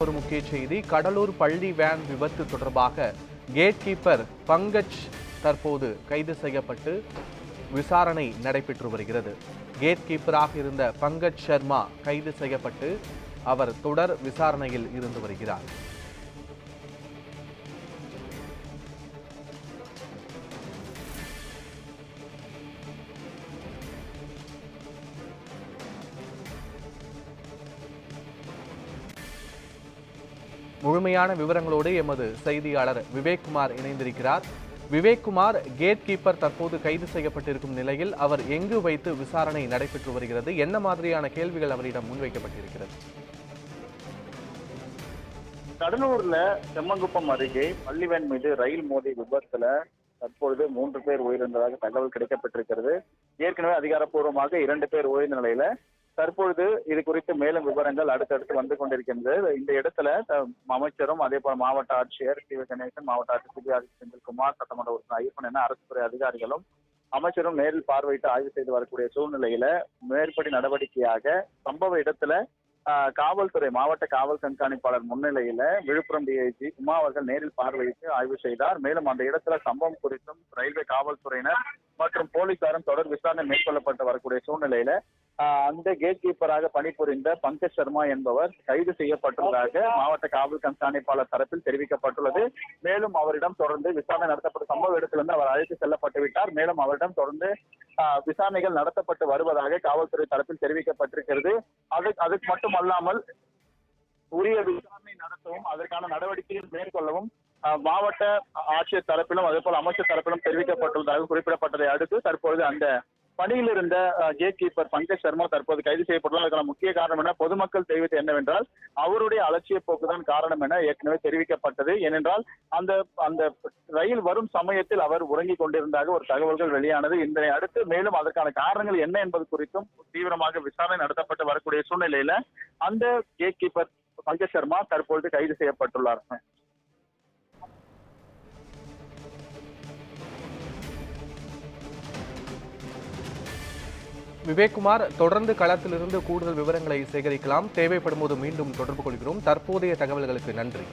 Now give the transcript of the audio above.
ஒரு முக்கிய செய்தி. கடலூர் பள்ளி வேன் விபத்து தொடர்பாக கேட் கீப்பர் பங்கஜ் தற்போது கைது செய்யப்பட்டு விசாரணை நடைபெற்று வருகிறது. கேட் கீப்பராக இருந்த பங்கஜ் சர்மா கைது செய்யப்பட்டு அவர் தொடர் விசாரணையில் இருந்து வருகிறார். முழுமையான விவரங்களோடு எமது செய்தியாளர் விவேக்குமார் இணைந்திருக்கிறார். விவேக்குமார், கேட் கீப்பர் தற்போது கைது செய்யப்பட்டிருக்கும் நிலையில் அவர் எங்கு வைத்து விசாரணை நடைபெற்று வருகிறது? என்ன மாதிரியான கேள்விகள் அவரிடம் முன்வைக்கப்பட்டிருக்கிறது? கடலூர்ல செம்மங்குப்பம் அருகே பள்ளிவேன் மீது ரயில் மோதி விபத்துல தற்பொழுது 3 பேர் உயிரிழந்ததாக தகவல் கிடைக்கப்பட்டிருக்கிறது. ஏற்கனவே அதிகாரப்பூர்வமாக 2 பேர் உயிர்ந்த நிலையில தற்பொழுது இது குறித்து மேலும் விவரங்கள் அடுத்தடுத்து வந்து கொண்டிருக்கின்றது. இந்த இடத்துல அமைச்சரும் அதே போல மாவட்ட ஆட்சியர் சி கணேசன், மாவட்ட ஆட்சியர் சிபி செந்தில்குமார், சட்டமன்ற உறுப்பினர் ஐயப்பன் என அரசு துறை அதிகாரிகளும் அமைச்சரும் நேரில் பார்வையிட்டு ஆய்வு செய்து வரக்கூடிய சூழ்நிலையில மேற்படி நடவடிக்கையாக சம்பவ இடத்துல காவல்துறை மாவட்ட காவல் கண்காணிப்பாளர் முன்னிலையில விழுப்புரம் டிஐஜி உமா அவர்கள் நேரில் பார்வையிட்டு ஆய்வு செய்தார். மேலும் அந்த இடத்துல சம்பவம் குறித்தும் ரயில்வே காவல்துறையினர் மற்றும் போலீசாரும் தொடர் விசாரணை மேற்கொள்ளப்பட்டு வரக்கூடிய சூழ்நிலையில அந்த கேட் கீப்பராக பணிபுரிந்த பங்கஜ் சர்மா என்பவர் கைது செய்யப்பட்டுள்ளதாக மாவட்ட காவல் கண்காணிப்பாளர் தரப்பில் தெரிவிக்கப்பட்டுள்ளது. மேலும் அவரிடம் தொடர்ந்து விசாரணை நடத்தப்பட்ட சம்பவ இடத்திலிருந்து அவர் அழைத்து செல்லப்பட்டு விட்டார். மேலும் அவரிடம் தொடர்ந்து விசாரணைகள் நடத்தப்பட்டு வருவதாக காவல்துறை தரப்பில் தெரிவிக்கப்பட்டிருக்கிறது. அதுக்கு மட்டுமல்லாமல் உரிய விசாரணை நடத்தவும் அதற்கான நடவடிக்கைகள் மேற்கொள்ளவும் மாவட்ட ஆட்சியர் தரப்பிலும் அதே போல அமைச்சர் தரப்பிலும் தெரிவிக்கப்பட்டுள்ளதாக குறிப்பிடப்பட்டதை அடுத்து தற்பொழுது அந்த பணியில் இருந்த கேட் கீப்பர் பங்கஜ் சர்மா தற்போது கைது செய்யப்பட்டுள்ளார். அதுக்கான முக்கிய காரணம் என பொதுமக்கள் தெரிவித்தது என்னவென்றால் அவருடைய அலட்சிய போக்குதான் காரணம் என ஏற்கனவே தெரிவிக்கப்பட்டது. ஏனென்றால் அந்த அந்த ரயில் வரும் சமயத்தில் அவர் உறங்கிக் கொண்டிருந்தாக ஒரு தகவல்கள் வெளியானது. இதனை அடுத்து மேலும் அதற்கான காரணங்கள் என்ன என்பது குறித்தும் தீவிரமாக விசாரணை நடத்தப்பட்டு வரக்கூடிய சூழ்நிலையில அந்த கேட் கீப்பர் பங்கஜ் சர்மா தற்பொழுது கைது செய்யப்பட்டுள்ளார். விவேக்குமார், தொடர்ந்து களத்திலிருந்து கூடுதல் விவரங்களை சேகரிக்கலாம். தேவைப்படும் போது மீண்டும் தொடர்பு கொள்கிறோம். தற்போதைய தகவல்களுக்கு நன்றி.